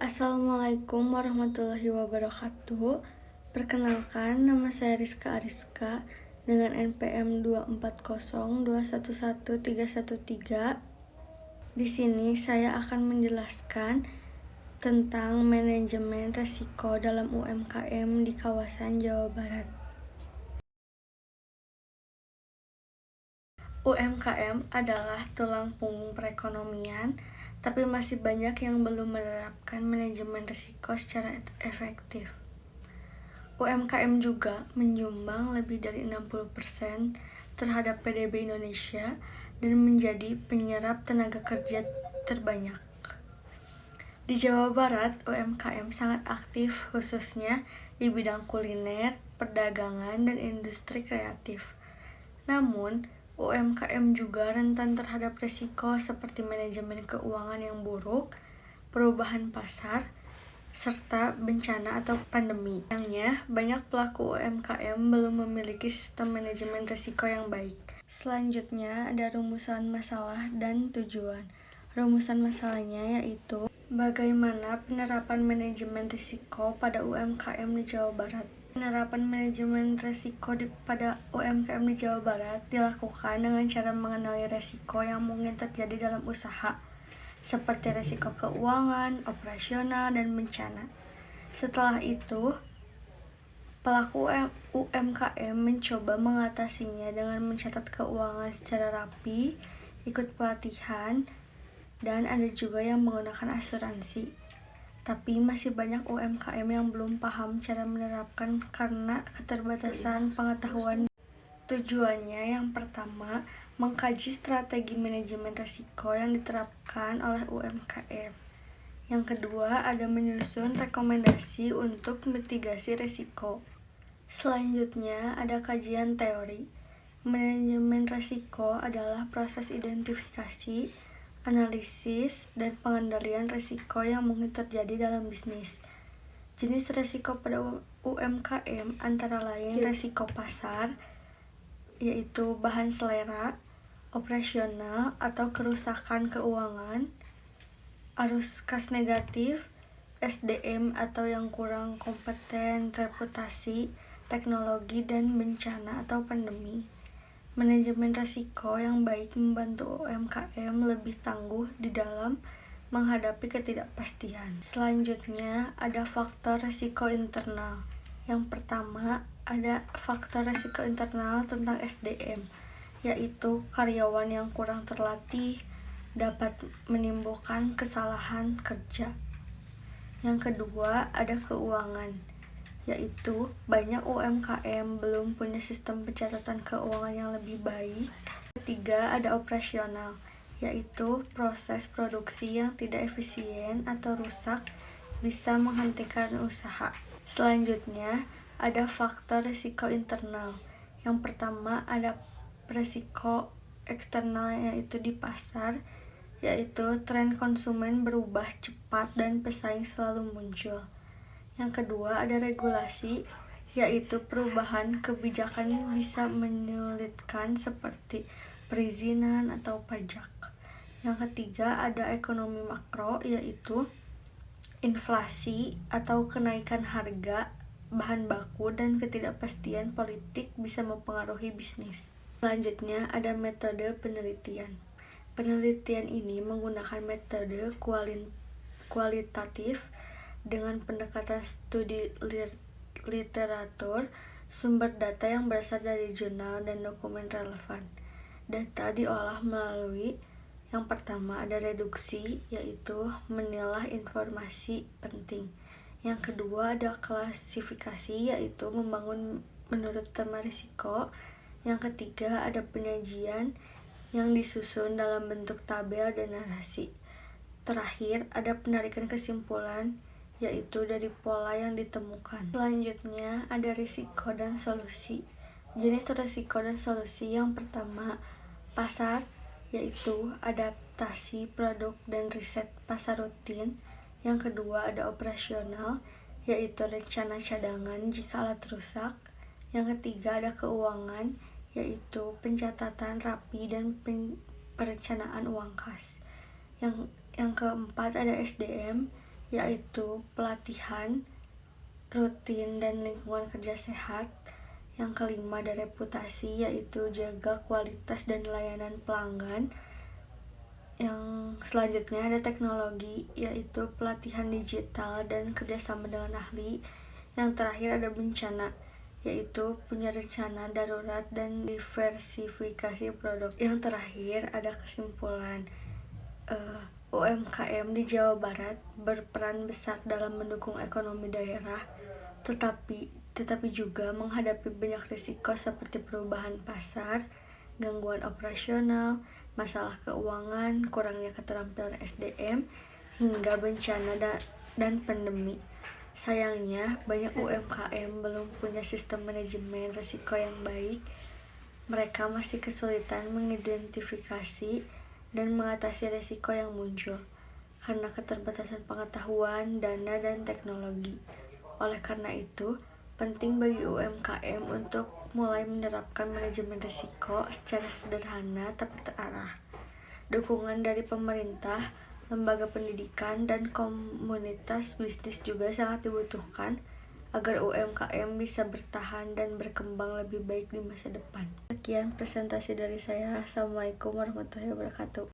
Assalamualaikum warahmatullahi wabarakatuh. Perkenalkan, nama saya Rizka Ariska dengan NPM 240211313. Di sini saya akan menjelaskan tentang manajemen resiko dalam UMKM di kawasan Jawa Barat. UMKM adalah tulang punggung perekonomian, tapi masih banyak yang belum menerapkan manajemen risiko secara efektif. UMKM juga menyumbang lebih dari 60% terhadap PDB Indonesia dan menjadi penyerap tenaga kerja terbanyak. Di Jawa Barat, UMKM sangat aktif khususnya di bidang kuliner, perdagangan, dan industri kreatif. Namun, UMKM juga rentan terhadap risiko seperti manajemen keuangan yang buruk, perubahan pasar, serta bencana atau pandemi. Sayangnya, banyak pelaku UMKM belum memiliki sistem manajemen risiko yang baik. Selanjutnya, ada rumusan masalah dan tujuan. Rumusan masalahnya yaitu bagaimana penerapan manajemen risiko pada UMKM di Jawa Barat. Penerapan manajemen risiko pada UMKM di Jawa Barat dilakukan dengan cara mengenali risiko yang mungkin terjadi dalam usaha, seperti risiko keuangan, operasional, dan bencana. Setelah itu, pelaku UMKM mencoba mengatasinya dengan mencatat keuangan secara rapi, ikut pelatihan, dan ada juga yang menggunakan asuransi. Tapi masih banyak UMKM yang belum paham cara menerapkan karena keterbatasan pengetahuan. Tujuannya yang pertama, mengkaji strategi manajemen risiko yang diterapkan oleh UMKM. Yang kedua, ada menyusun rekomendasi untuk mitigasi risiko. Selanjutnya, ada kajian teori. Manajemen risiko adalah proses identifikasi, analisis, dan pengendalian risiko yang mungkin terjadi dalam bisnis. Jenis risiko pada UMKM antara lain risiko pasar, yaitu bahan selera, operasional atau kerusakan keuangan, arus kas negatif, SDM atau yang kurang kompeten, reputasi, teknologi, dan bencana atau pandemi. Manajemen risiko yang baik membantu UMKM lebih tangguh di dalam menghadapi ketidakpastian. Selanjutnya, ada faktor risiko internal. Yang pertama, ada faktor risiko internal tentang SDM, yaitu karyawan yang kurang terlatih dapat menimbulkan kesalahan kerja. Yang kedua, ada keuangan, yaitu banyak UMKM belum punya sistem pencatatan keuangan yang lebih baik. Ketiga, ada operasional, yaitu proses produksi yang tidak efisien atau rusak bisa menghentikan usaha. Selanjutnya, ada faktor risiko internal. Yang pertama, ada risiko eksternal yaitu di pasar, yaitu tren konsumen berubah cepat dan pesaing selalu muncul. Yang kedua, ada regulasi, yaitu perubahan kebijakan bisa menyulitkan seperti perizinan atau pajak. Yang ketiga, ada ekonomi makro, yaitu inflasi atau kenaikan harga bahan baku dan ketidakpastian politik bisa mempengaruhi bisnis. Selanjutnya, ada metode penelitian. Penelitian ini menggunakan metode kualitatif dengan pendekatan studi literatur, sumber data yang berasal dari jurnal dan dokumen relevan. Data diolah melalui yang pertama ada reduksi, yaitu menilah informasi penting. Yang kedua ada klasifikasi, yaitu membangun menurut tema risiko. Yang ketiga ada penyajian yang disusun dalam bentuk tabel dan narasi. Terakhir ada penarikan kesimpulan, yaitu dari pola yang ditemukan. Selanjutnya ada risiko dan solusi. Jenis risiko dan solusi yang pertama pasar, yaitu adaptasi produk dan riset pasar rutin. Yang kedua ada operasional, yaitu rencana cadangan jika alat rusak. Yang ketiga ada keuangan, yaitu pencatatan rapi dan perencanaan uang kas. Yang keempat ada SDM, yaitu pelatihan rutin dan lingkungan kerja sehat. Yang kelima ada reputasi, yaitu jaga kualitas dan layanan pelanggan. Yang selanjutnya ada teknologi, yaitu pelatihan digital dan kerjasama dengan ahli. Yang terakhir ada bencana, yaitu punya rencana darurat dan diversifikasi produk. Yang terakhir ada kesimpulan. UMKM di Jawa Barat berperan besar dalam mendukung ekonomi daerah, tetapi juga menghadapi banyak risiko seperti perubahan pasar, gangguan operasional, masalah keuangan, kurangnya keterampilan SDM, hingga bencana dan pandemi. Sayangnya, banyak UMKM belum punya sistem manajemen risiko yang baik. Mereka masih kesulitan mengidentifikasi dan mengatasi risiko yang muncul karena keterbatasan pengetahuan, dana, dan teknologi. Oleh karena itu, penting bagi UMKM untuk mulai menerapkan manajemen risiko secara sederhana tapi terarah. Dukungan dari pemerintah, lembaga pendidikan, dan komunitas bisnis juga sangat dibutuhkan agar UMKM bisa bertahan dan berkembang lebih baik di masa depan. Sekian presentasi dari saya. Assalamualaikum warahmatullahi wabarakatuh.